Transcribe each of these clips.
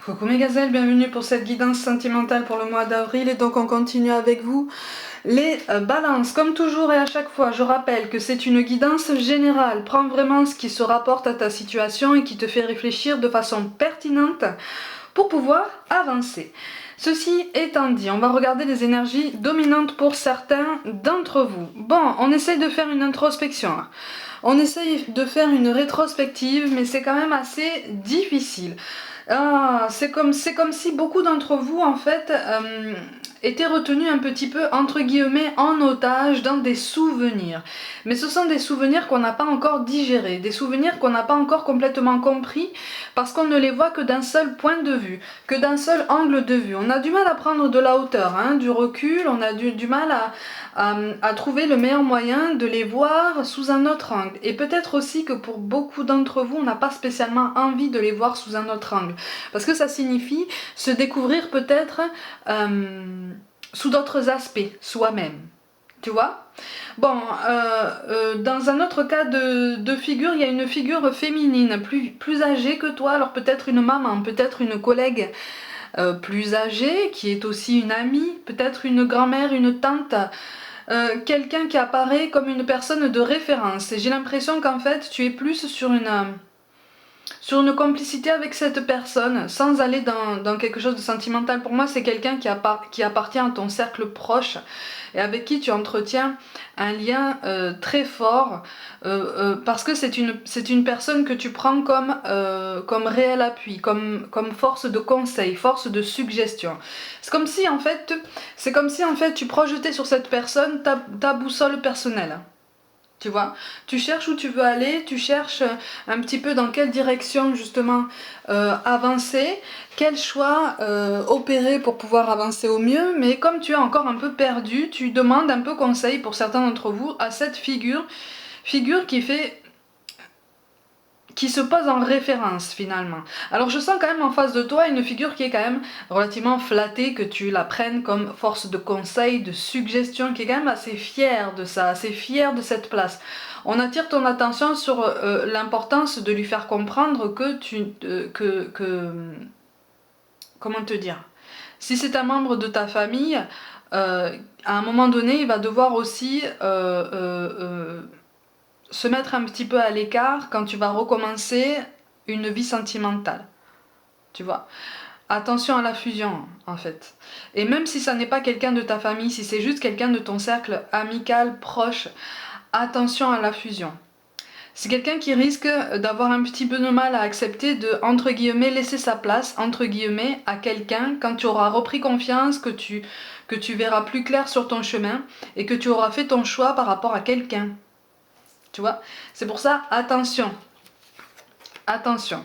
Coucou mes gazelles, bienvenue pour cette guidance sentimentale pour le mois d'avril et donc on continue avec vous les balances. Comme toujours et à chaque fois, je rappelle que c'est une guidance générale. Prends vraiment ce qui se rapporte à ta situation et qui te fait réfléchir de façon pertinente pour pouvoir avancer. Ceci étant dit, on va regarder les énergies dominantes pour certains d'entre vous. Bon, on essaye de faire une introspection. On essaye de faire une rétrospective, mais c'est quand même assez difficile. C'est comme si beaucoup d'entre vous, en fait, étaient retenus un petit peu, entre guillemets, en otage dans des souvenirs. Mais ce sont des souvenirs qu'on n'a pas encore digérés, des souvenirs qu'on n'a pas encore complètement compris, parce qu'on ne les voit que d'un seul point de vue, que d'un seul angle de vue. On a du mal à prendre de la hauteur, hein, du recul, on a du mal à trouver le meilleur moyen de les voir sous un autre angle. Et peut-être aussi que pour beaucoup d'entre vous, on n'a pas spécialement envie de les voir sous un autre angle. Parce que ça signifie se découvrir peut-être sous d'autres aspects, soi-même. Tu vois? Bon, dans un autre cas de figure, il y a une figure féminine plus âgée que toi, alors peut-être une maman, peut-être une collègue plus âgée, qui est aussi une amie, peut-être une grand-mère, une tante, quelqu'un qui apparaît comme une personne de référence. Et j'ai l'impression qu'en fait, tu es plus sur une complicité avec cette personne, sans aller dans quelque chose de sentimental. Pour moi, c'est quelqu'un qui appartient à ton cercle proche et avec qui tu entretiens un lien très fort, parce que c'est une personne que tu prends comme réel appui, comme force de conseil, force de suggestion. C'est comme si en fait tu projetais sur cette personne ta boussole personnelle. Tu vois, tu cherches où tu veux aller, tu cherches un petit peu dans quelle direction justement avancer, quel choix opérer pour pouvoir avancer au mieux, mais comme tu es encore un peu perdu, tu demandes un peu conseil pour certains d'entre vous à cette figure qui se pose en référence finalement. Alors je sens quand même en face de toi une figure qui est quand même relativement flattée, que tu la prennes comme force de conseil, de suggestion, qui est quand même assez fière de ça, assez fière de cette place. On attire ton attention sur l'importance de lui faire comprendre comment te dire, si c'est un membre de ta famille, à un moment donné il va devoir aussi se mettre un petit peu à l'écart quand tu vas recommencer une vie sentimentale, tu vois. Attention à la fusion, en fait. Et même si ça n'est pas quelqu'un de ta famille, si c'est juste quelqu'un de ton cercle amical, proche, attention à la fusion. C'est quelqu'un qui risque d'avoir un petit peu de mal à accepter de, entre guillemets, laisser sa place, entre guillemets, à quelqu'un quand tu auras repris confiance, que tu verras plus clair sur ton chemin et que tu auras fait ton choix par rapport à quelqu'un. Tu vois? C'est pour ça, attention. Attention.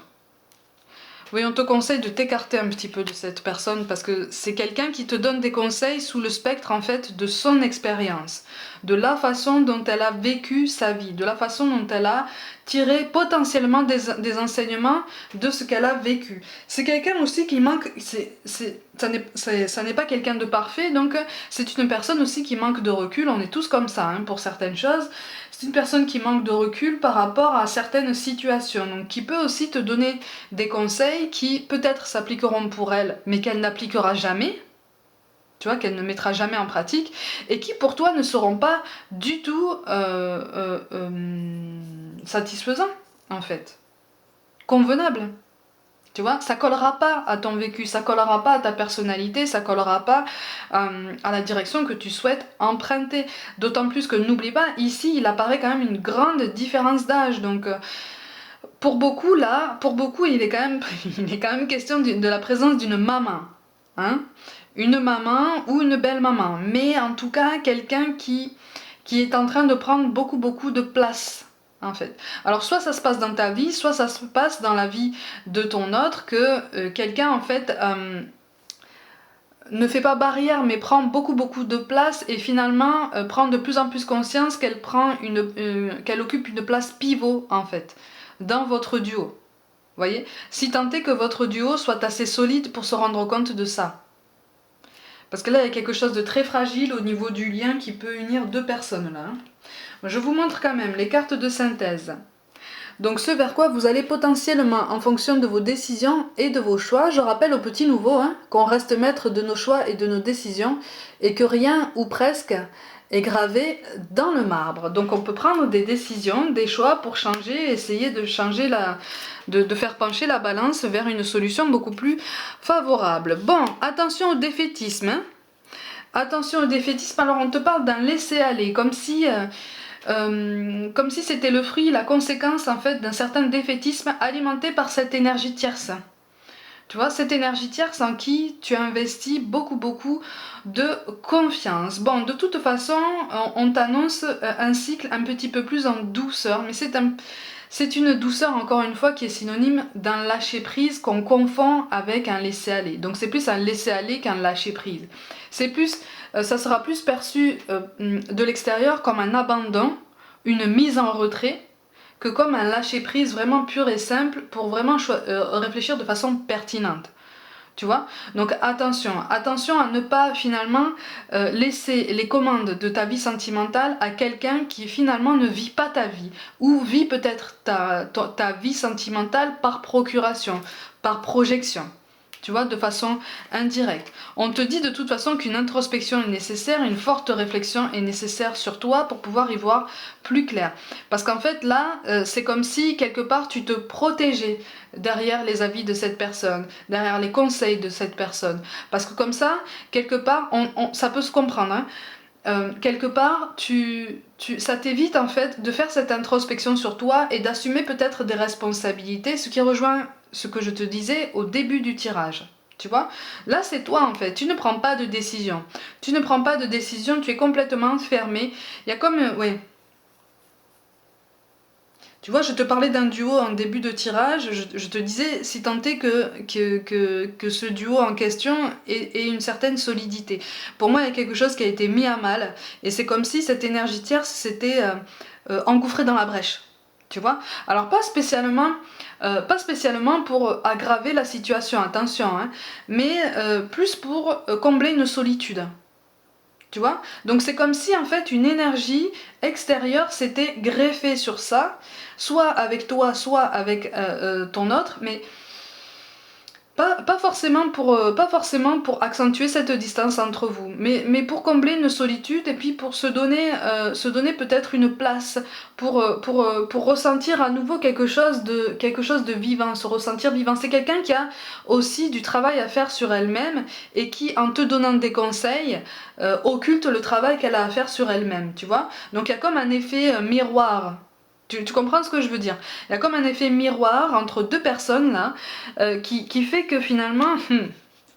Oui, on te conseille de t'écarter un petit peu de cette personne parce que c'est quelqu'un qui te donne des conseils sous le spectre en fait de son expérience, de la façon dont elle a vécu sa vie, de la façon dont elle a tiré potentiellement des enseignements de ce qu'elle a vécu. C'est quelqu'un aussi qui manque, ça n'est pas quelqu'un de parfait, donc c'est une personne aussi qui manque de recul, on est tous comme ça hein, pour certaines choses. C'est une personne qui manque de recul par rapport à certaines situations, donc qui peut aussi te donner des conseils qui peut-être s'appliqueront pour elle, mais qu'elle n'appliquera jamais, tu vois, qu'elle ne mettra jamais en pratique, et qui pour toi ne seront pas du tout satisfaisants, en fait, convenables. Tu vois, ça collera pas à ton vécu, ça collera pas à ta personnalité, ça collera pas à la direction que tu souhaites emprunter. D'autant plus que n'oublie pas, ici il apparaît quand même une grande différence d'âge. Donc pour beaucoup il est quand même question de la présence d'une maman. Hein, une maman ou une belle maman. Mais en tout cas quelqu'un qui est en train de prendre beaucoup de place. En fait. Alors soit ça se passe dans ta vie, soit ça se passe dans la vie de ton autre, que quelqu'un en fait ne fait pas barrière mais prend beaucoup de place et finalement prend de plus en plus conscience qu'elle occupe une place pivot en fait dans votre duo. Voyez, si tant est que votre duo soit assez solide pour se rendre compte de ça. Parce que là, il y a quelque chose de très fragile au niveau du lien qui peut unir deux personnes là. Je vous montre quand même les cartes de synthèse. Donc ce vers quoi vous allez potentiellement, en fonction de vos décisions et de vos choix, je rappelle aux petits nouveaux qu'on reste maître de nos choix et de nos décisions et que rien ou presque est gravé dans le marbre. Donc on peut prendre des décisions, des choix pour changer, essayer de changer de faire pencher la balance vers une solution beaucoup plus favorable. Bon, attention au défaitisme. Attention au défaitisme, alors on te parle d'un laisser-aller, comme si c'était le fruit, la conséquence en fait d'un certain défaitisme alimenté par cette énergie tierce. Tu vois, cette énergie tierce en qui tu investis beaucoup de confiance. Bon, de toute façon, on t'annonce un cycle un petit peu plus en douceur, mais c'est une douceur, encore une fois, qui est synonyme d'un lâcher-prise qu'on confond avec un laisser-aller. Donc c'est plus un laisser-aller qu'un lâcher-prise. C'est plus, ça sera plus perçu de l'extérieur comme un abandon, une mise en retrait, que comme un lâcher-prise vraiment pur et simple pour vraiment réfléchir de façon pertinente. Tu vois? Donc attention à ne pas finalement laisser les commandes de ta vie sentimentale à quelqu'un qui finalement ne vit pas ta vie, ou vit peut-être ta vie sentimentale par procuration, par projection. Tu vois, de façon indirecte. On te dit de toute façon qu'une introspection est nécessaire, une forte réflexion est nécessaire sur toi pour pouvoir y voir plus clair. Parce qu'en fait là, c'est comme si quelque part tu te protégeais derrière les avis de cette personne, derrière les conseils de cette personne. Parce que comme ça, quelque part, ça peut se comprendre, hein. Quelque part, ça t'évite en fait de faire cette introspection sur toi et d'assumer peut-être des responsabilités, ce qui rejoint ce que je te disais au début du tirage. Tu vois? Là, c'est toi en fait. Tu ne prends pas de décision. Tu ne prends pas de décision, tu es complètement fermé. Il y a comme... ouais. Tu vois, je te parlais d'un duo en début de tirage, je te disais si tant est que ce duo en question ait une certaine solidité. Pour moi, il y a quelque chose qui a été mis à mal, et c'est comme si cette énergie tierce s'était engouffrée dans la brèche. Tu vois? Alors pas spécialement pour aggraver la situation, attention, hein, mais plus pour combler une solitude. Tu vois? Donc c'est comme si en fait une énergie extérieure s'était greffée sur ça, soit avec toi, soit avec ton autre, mais pas forcément pour accentuer cette distance entre vous, mais pour combler une solitude et puis pour se donner peut-être une place, pour ressentir à nouveau quelque chose de vivant, se ressentir vivant. C'est quelqu'un qui a aussi du travail à faire sur elle-même et qui, en te donnant des conseils, occulte le travail qu'elle a à faire sur elle-même, tu vois. Donc il y a comme un effet miroir. Tu comprends ce que je veux dire? Il y a comme un effet miroir entre deux personnes là, qui fait que finalement,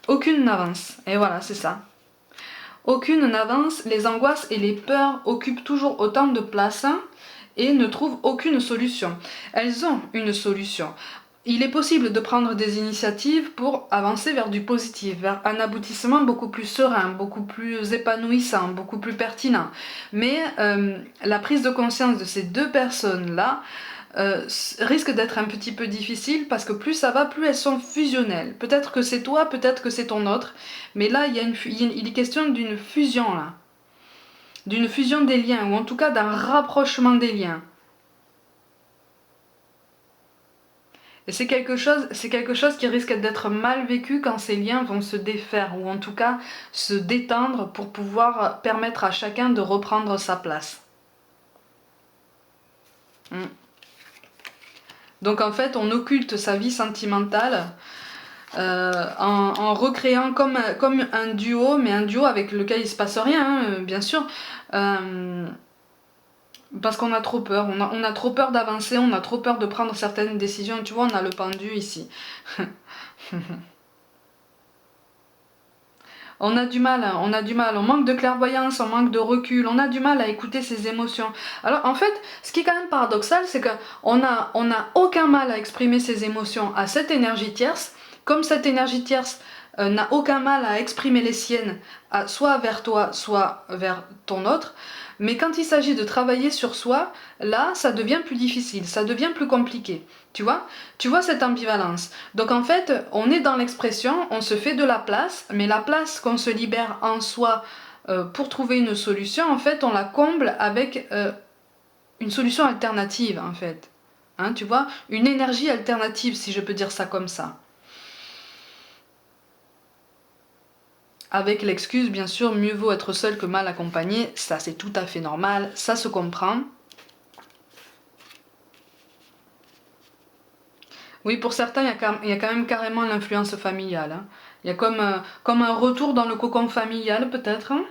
aucune n'avance. Et voilà, c'est ça. Aucune n'avance, les angoisses et les peurs occupent toujours autant de place et ne trouvent aucune solution. Elles ont une solution. Il est possible de prendre des initiatives pour avancer vers du positif, vers un aboutissement beaucoup plus serein, beaucoup plus épanouissant, beaucoup plus pertinent. Mais la prise de conscience de ces deux personnes-là risque d'être un petit peu difficile parce que plus ça va, plus elles sont fusionnelles. Peut-être que c'est toi, peut-être que c'est ton autre, mais là il est question d'une fusion là, d'une fusion des liens, ou en tout cas d'un rapprochement des liens. Et c'est quelque chose qui risque d'être mal vécu quand ces liens vont se défaire, ou en tout cas se détendre pour pouvoir permettre à chacun de reprendre sa place. Donc en fait, on occulte sa vie sentimentale en recréant comme un duo, mais un duo avec lequel il se passe rien, hein, bien sûr. Parce qu'on a trop peur, on a trop peur d'avancer, on a trop peur de prendre certaines décisions. Tu vois, on a le pendu ici. On a du mal, on manque de clairvoyance, on manque de recul, on a du mal à écouter ses émotions. Alors en fait, ce qui est quand même paradoxal, c'est qu'on a aucun mal à exprimer ses émotions à cette énergie tierce, comme cette énergie tierce n'a aucun mal à exprimer les siennes, soit vers toi, soit vers ton autre. Mais quand il s'agit de travailler sur soi, là, ça devient plus difficile, ça devient plus compliqué. Tu vois cette ambivalence. Donc en fait, on est dans l'expression, on se fait de la place, mais la place qu'on se libère en soi pour trouver une solution, en fait, on la comble avec une solution alternative, en fait. hein, tu vois, une énergie alternative, si je peux dire ça comme ça. Avec l'excuse, bien sûr, mieux vaut être seul que mal accompagné, ça c'est tout à fait normal, ça se comprend. Oui, pour certains, il y a quand même carrément l'influence familiale. Hein. Il y a comme un retour dans le cocon familial, peut-être, hein,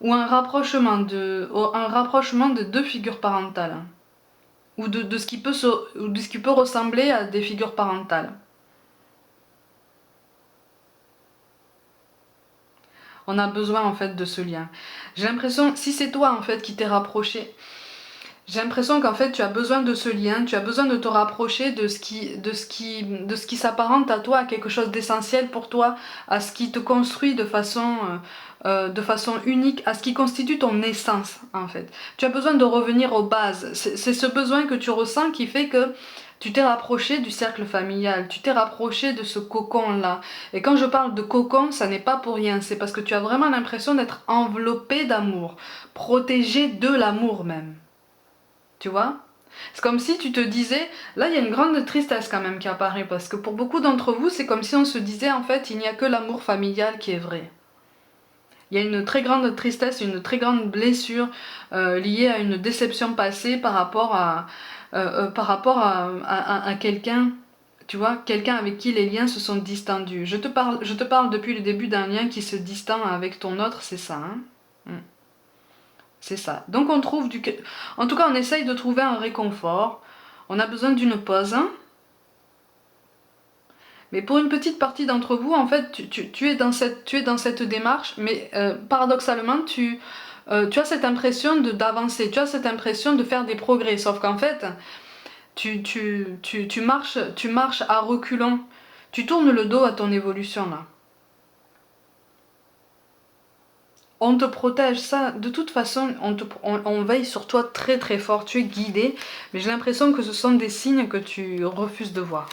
ou un rapprochement de deux figures parentales, hein, ou de ce qui peut ou de ce qui peut ressembler à des figures parentales. On a besoin en fait de ce lien. J'ai l'impression, si c'est toi en fait qui t'es rapproché, j'ai l'impression qu'en fait tu as besoin de ce lien, tu as besoin de te rapprocher de ce qui s'apparente à toi, à quelque chose d'essentiel pour toi, à ce qui te construit de façon unique, à ce qui constitue ton essence en fait. Tu as besoin de revenir aux bases. C'est ce besoin que tu ressens qui fait que tu t'es rapproché du cercle familial, tu t'es rapproché de ce cocon-là. Et quand je parle de cocon, ça n'est pas pour rien, c'est parce que tu as vraiment l'impression d'être enveloppé d'amour, protégé de l'amour même. Tu vois? C'est comme si tu te disais, là il y a une grande tristesse quand même qui apparaît, parce que pour beaucoup d'entre vous, c'est comme si on se disait en fait, il n'y a que l'amour familial qui est vrai. Il y a une très grande tristesse, une très grande blessure liée à une déception passée par rapport à quelqu'un, tu vois, quelqu'un avec qui les liens se sont distendus. Je te parle depuis le début d'un lien qui se distend avec ton autre, c'est ça, hein. C'est ça. Donc on trouve du... En tout cas, on essaye de trouver un réconfort. On a besoin d'une pause. Hein. Mais pour une petite partie d'entre vous, en fait, tu es dans cette démarche, mais paradoxalement, tu as cette impression d'avancer, tu as cette impression de faire des progrès. Sauf qu'en fait, tu marches à reculons. Tu tournes le dos à ton évolution, là. On te protège, ça, de toute façon, on veille sur toi très très fort, tu es guidé, mais j'ai l'impression que ce sont des signes que tu refuses de voir.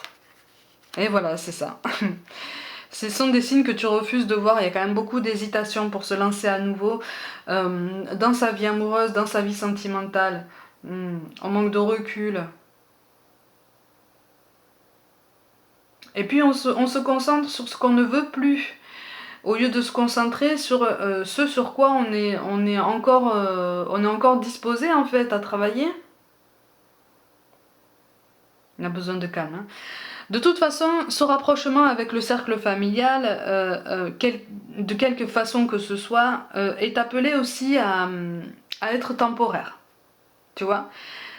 Et voilà, c'est ça. Ce sont des signes que tu refuses de voir, il y a quand même beaucoup d'hésitation pour se lancer à nouveau dans sa vie amoureuse, dans sa vie sentimentale. On manque de recul. Et puis on se concentre sur ce qu'on ne veut plus. Au lieu de se concentrer sur ce sur quoi on est encore disposé en fait à travailler. On a besoin de calme. Hein. De toute façon, ce rapprochement avec le cercle familial, de quelque façon que ce soit, est appelé aussi à être temporaire. Tu vois ?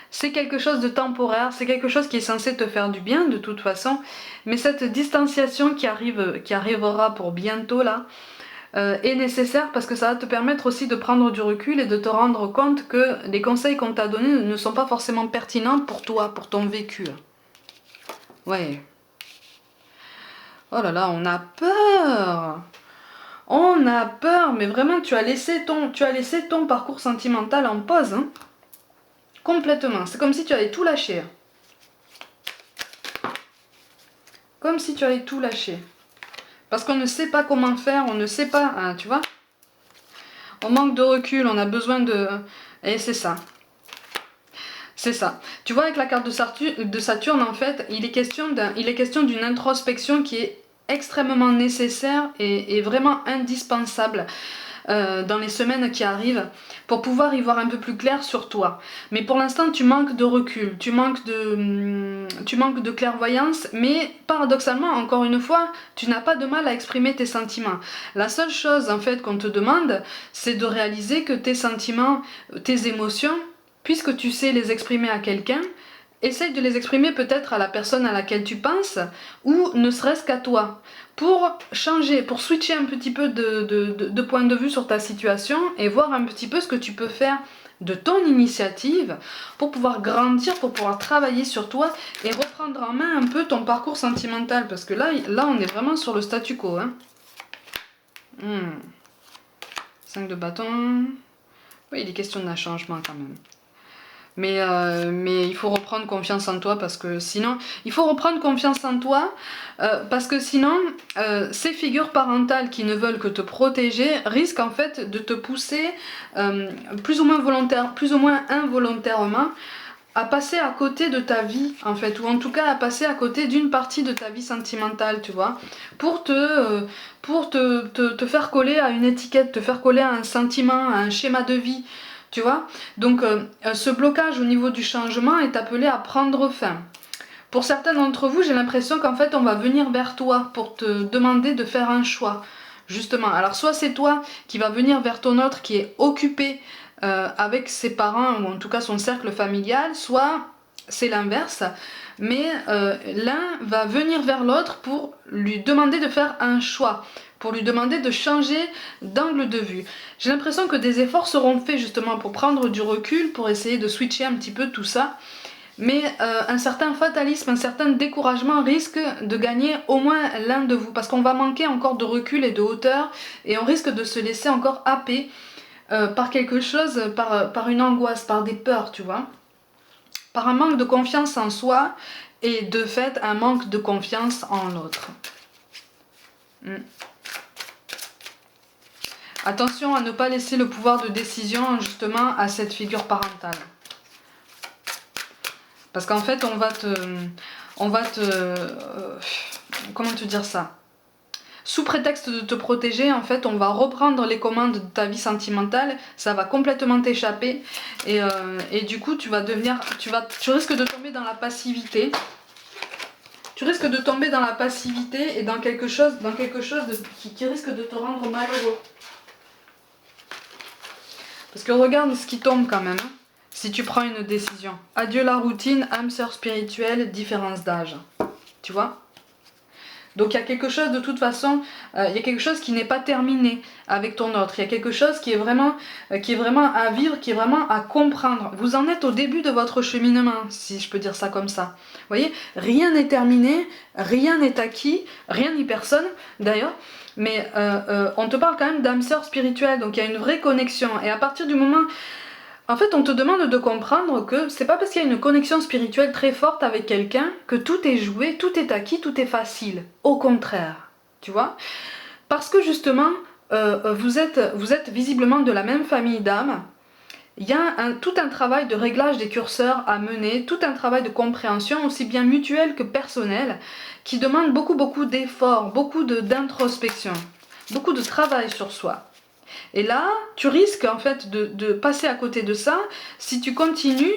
C'est quelque chose de temporaire, c'est quelque chose qui est censé te faire du bien de toute façon, mais cette distanciation qui arrivera pour bientôt là, est nécessaire parce que ça va te permettre aussi de prendre du recul et de te rendre compte que les conseils qu'on t'a donnés ne sont pas forcément pertinents pour toi, pour ton vécu. Ouais. Oh là là, on a peur. On a peur, mais vraiment tu as laissé ton parcours sentimental en pause. Hein. Complètement. C'est comme si tu avais tout lâché. Comme si tu avais tout lâché. Parce qu'on ne sait pas comment faire, on ne sait pas, hein, tu vois. On manque de recul, on a besoin de... Et c'est ça. C'est ça. Tu vois, avec la carte de Saturne, en fait, il est question d'une introspection qui est extrêmement nécessaire et vraiment indispensable dans les semaines qui arrivent pour pouvoir y voir un peu plus clair sur toi. Mais pour l'instant, tu manques de recul, tu manques de clairvoyance, mais paradoxalement, encore une fois, tu n'as pas de mal à exprimer tes sentiments. La seule chose, en fait, qu'on te demande, c'est de réaliser que tes sentiments, tes émotions, puisque tu sais les exprimer à quelqu'un, essaye de les exprimer peut-être à la personne à laquelle tu penses, ou ne serait-ce qu'à toi, pour changer, pour switcher un petit peu de point de vue sur ta situation et voir un petit peu ce que tu peux faire de ton initiative pour pouvoir grandir, pour pouvoir travailler sur toi et reprendre en main un peu ton parcours sentimental, parce que là on est vraiment sur le statu quo. Hein. 5 de bâton. Oui, il est question d'un changement quand même. Mais il faut reprendre confiance en toi parce que sinon... Il faut reprendre confiance en toi parce que sinon, ces figures parentales qui ne veulent que te protéger risquent en fait de te pousser plus ou moins involontairement à passer à côté de ta vie en fait, ou en tout cas à passer à côté d'une partie de ta vie sentimentale, tu vois, pour te faire coller à une étiquette, te faire coller à un sentiment, à un schéma de vie, tu vois. Donc ce blocage au niveau du changement est appelé à prendre fin. Pour certains d'entre vous, j'ai l'impression qu'en fait on va venir vers toi pour te demander de faire un choix, justement. Alors soit c'est toi qui vas venir vers ton autre qui est occupé avec ses parents ou en tout cas son cercle familial, soit c'est l'inverse, mais l'un va venir vers l'autre pour lui demander de faire un choix, pour lui demander de changer d'angle de vue. J'ai l'impression que des efforts seront faits justement pour prendre du recul, pour essayer de switcher un petit peu tout ça, mais un certain fatalisme, un certain découragement risque de gagner au moins l'un de vous, parce qu'on va manquer encore de recul et de hauteur, et on risque de se laisser encore happer par quelque chose, par une angoisse, par des peurs, tu vois, par un manque de confiance en soi, et de fait un manque de confiance en l'autre. Attention à ne pas laisser le pouvoir de décision justement à cette figure parentale. Parce qu'en fait, comment te dire ça? Sous prétexte de te protéger, en fait, on va reprendre les commandes de ta vie sentimentale, ça va complètement t'échapper, et du coup, tu risques de tomber dans la passivité. Tu risques de tomber dans la passivité et dans quelque chose qui risque de te rendre malheureux. Parce que regarde ce qui tombe quand même. Si tu prends une décision. Adieu la routine, âme sœur spirituelle, différence d'âge. Tu vois? Donc il y a quelque chose de toute façon, il y a quelque chose qui n'est pas terminé avec ton autre. Il y a quelque chose qui est vraiment à vivre, qui est vraiment à comprendre. Vous en êtes au début de votre cheminement, si je peux dire ça comme ça. Vous voyez? Rien n'est terminé, rien n'est acquis, rien ni personne d'ailleurs. Mais on te parle quand même d'âme sœur spirituelle, donc il y a une vraie connexion. Et à partir du moment... En fait, on te demande de comprendre que c'est pas parce qu'il y a une connexion spirituelle très forte avec quelqu'un que tout est joué, tout est acquis, tout est facile. Au contraire, tu vois. Parce que justement, vous êtes visiblement de la même famille d'âmes. Il y a tout un travail de réglage des curseurs à mener, tout un travail de compréhension, aussi bien mutuel que personnel, qui demande beaucoup d'efforts, beaucoup d'introspection, beaucoup de travail sur soi. Et là, tu risques en fait de passer à côté de ça si tu continues,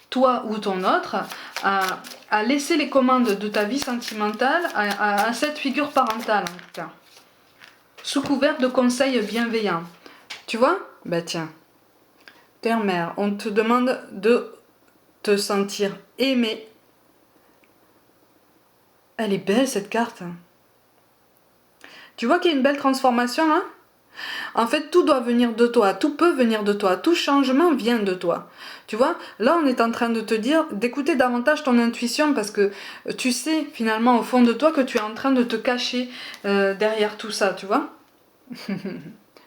toi ou ton autre, à laisser les commandes de ta vie sentimentale à cette figure parentale en tout cas. Sous couvert de conseils bienveillants. Tu vois? Bah tiens, terre-mère, on te demande de te sentir aimé. Elle est belle cette carte. Tu vois qu'il y a une belle transformation là? En fait, tout doit venir de toi, tout peut venir de toi, tout changement vient de toi. Tu vois, là on est en train de te dire d'écouter davantage ton intuition parce que tu sais finalement au fond de toi que tu es en train de te cacher derrière tout ça, tu vois.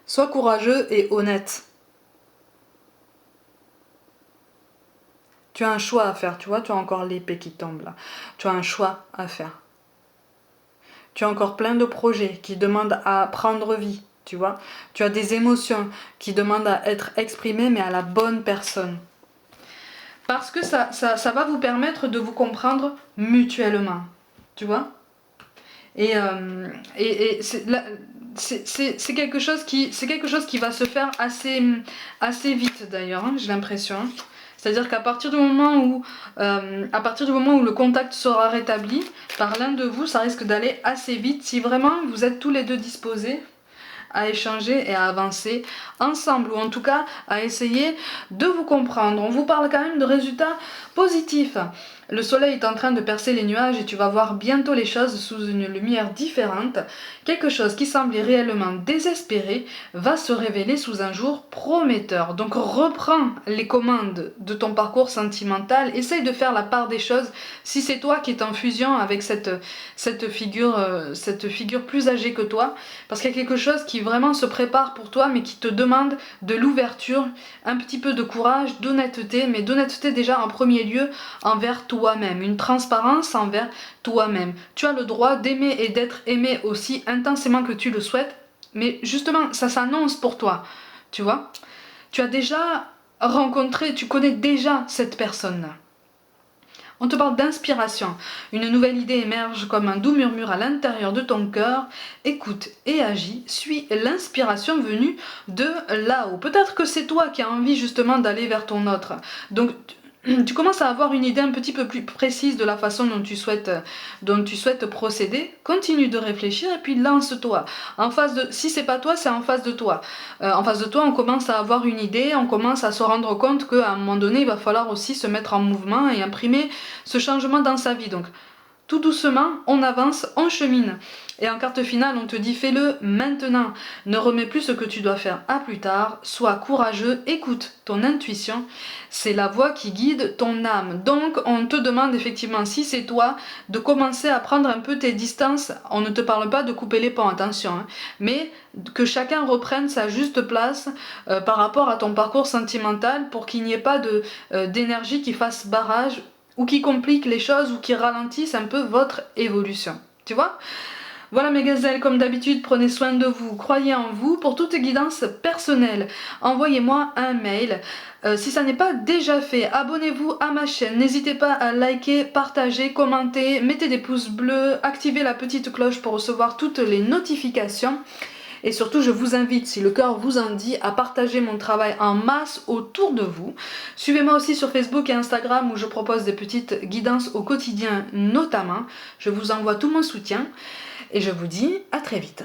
Sois courageux et honnête. Tu as un choix à faire, tu vois, tu as encore l'épée qui tombe là. Tu as un choix à faire. Tu as encore plein de projets qui demandent à prendre vie. Tu vois, tu as des émotions qui demandent à être exprimées mais à la bonne personne. Parce que ça va vous permettre de vous comprendre mutuellement. Tu vois. Et c'est quelque chose qui va se faire assez vite d'ailleurs, hein, j'ai l'impression. C'est-à-dire qu'à partir du moment où le contact sera rétabli par l'un de vous, ça risque d'aller assez vite si vraiment vous êtes tous les deux disposés à échanger et à avancer ensemble, ou en tout cas à essayer de vous comprendre. On vous parle quand même de résultats positifs. Le soleil est en train de percer les nuages et tu vas voir bientôt les choses sous une lumière différente. Quelque chose qui semblait réellement désespéré va se révéler sous un jour prometteur. Donc reprends les commandes de ton parcours sentimental, essaye de faire la part des choses. Si c'est toi qui es en fusion avec cette figure plus âgée que toi, parce qu'il y a quelque chose qui vraiment se prépare pour toi mais qui te demande de l'ouverture, un petit peu de courage, d'honnêteté, mais d'honnêteté déjà en premier lieu envers toi-même, une transparence envers toi-même. Tu as le droit d'aimer et d'être aimé aussi intensément que tu le souhaites, mais justement ça s'annonce pour toi, tu vois. Tu as déjà rencontré, tu connais déjà cette personne-là. On te parle d'inspiration. Une nouvelle idée émerge comme un doux murmure à l'intérieur de ton cœur. Écoute et agis, suis l'inspiration venue de là-haut. Peut-être que c'est toi qui as envie justement d'aller vers ton autre. Donc tu commences à avoir une idée un petit peu plus précise de la façon dont tu souhaites procéder. Continue de réfléchir et puis lance-toi. Si c'est pas toi, c'est en face de toi. En face de toi, on commence à avoir une idée, on commence à se rendre compte qu'à un moment donné, il va falloir aussi se mettre en mouvement et imprimer ce changement dans sa vie. Donc tout doucement, on avance, on chemine. Et en carte finale, on te dit fais-le maintenant. Ne remets plus ce que tu dois faire à plus tard. Sois courageux, écoute ton intuition. C'est la voix qui guide ton âme. Donc, on te demande effectivement, si c'est toi, de commencer à prendre un peu tes distances. On ne te parle pas de couper les ponts, attention. Mais que chacun reprenne sa juste place par rapport à ton parcours sentimental pour qu'il n'y ait pas d'énergie qui fasse barrage ou qui complique les choses ou qui ralentissent un peu votre évolution. Tu vois ? Voilà mes gazelles, comme d'habitude, prenez soin de vous, croyez en vous. Pour toute guidance personnelle, envoyez-moi un mail. Si ça n'est pas déjà fait, abonnez-vous à ma chaîne. N'hésitez pas à liker, partager, commenter, mettez des pouces bleus, activez la petite cloche pour recevoir toutes les notifications. Et surtout, je vous invite, si le cœur vous en dit, à partager mon travail en masse autour de vous. Suivez-moi aussi sur Facebook et Instagram où je propose des petites guidances au quotidien notamment. Je vous envoie tout mon soutien et je vous dis à très vite.